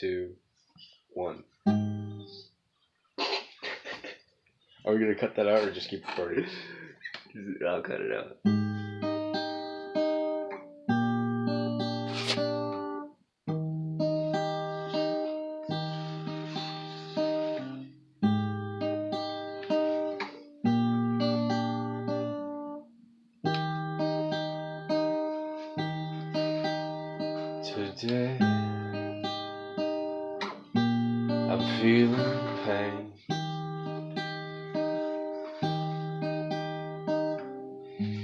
2, 1. Are we gonna cut that out or just keep recording? I'll cut it out. Today I'm feeling pain.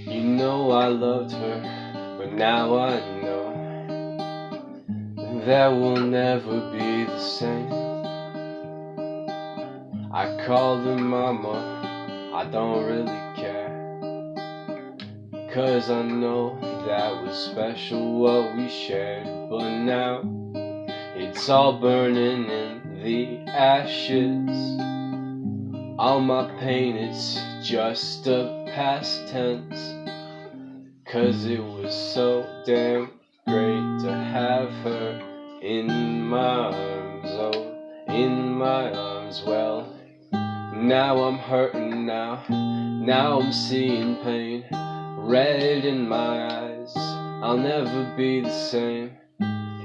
You know I loved her, but now I know that we'll never be the same. I called her mama, I don't really care, 'cause I know that was special what we shared. But now it's all burning in the ashes. All my pain is just a past tense, 'cause it was so damn great to have her in my arms. Oh, in my arms. Well, now I'm hurting now I'm seeing pain, red in my eyes. I'll never be the same,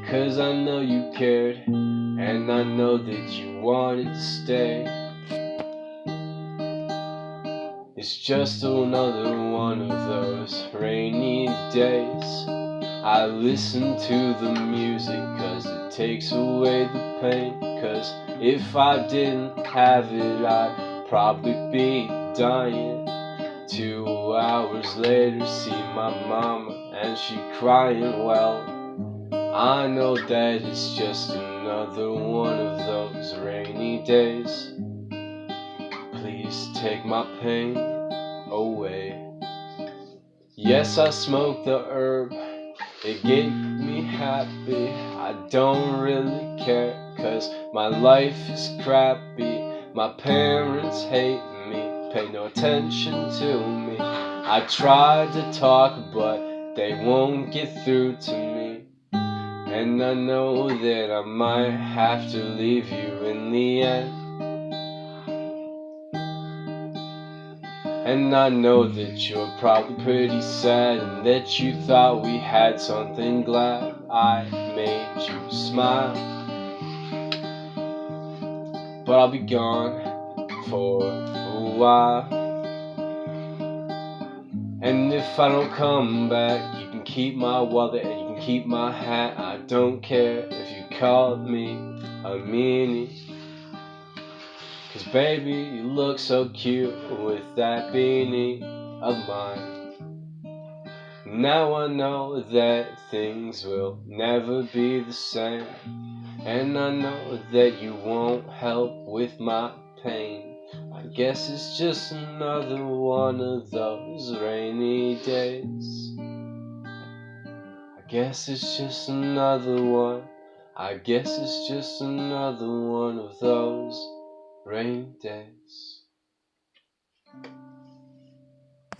'cause I know you cared, and I know that you wanted to stay. It's just another one of those rainy days. I listen to the music 'cause it takes away the pain. 'Cause if I didn't have it, I'd probably be dying. 2 hours later, see my mama and she crying. Well, I know that it's just another one of those rainy days. Please take my pain away. Yes, I smoke the herb, it gave me happy. I don't really care, 'cause my life is crappy. My parents hate me, pay no attention to me. I tried to talk, but they won't get through to me. And I know that I might have to leave you in the end. And I know that you're probably pretty sad, and that you thought we had something. Glad I made you smile, but I'll be gone for a while. And if I don't come back, you can keep my wallet and you can keep my hat. I don't care if you called me a meanie, 'cause baby, you look so cute with that beanie of mine. Now I know that things will never be the same, and I know that you won't help with my pain. I guess it's just another one of those rainy days. I guess it's just another one. I guess it's just another one of those rainy days.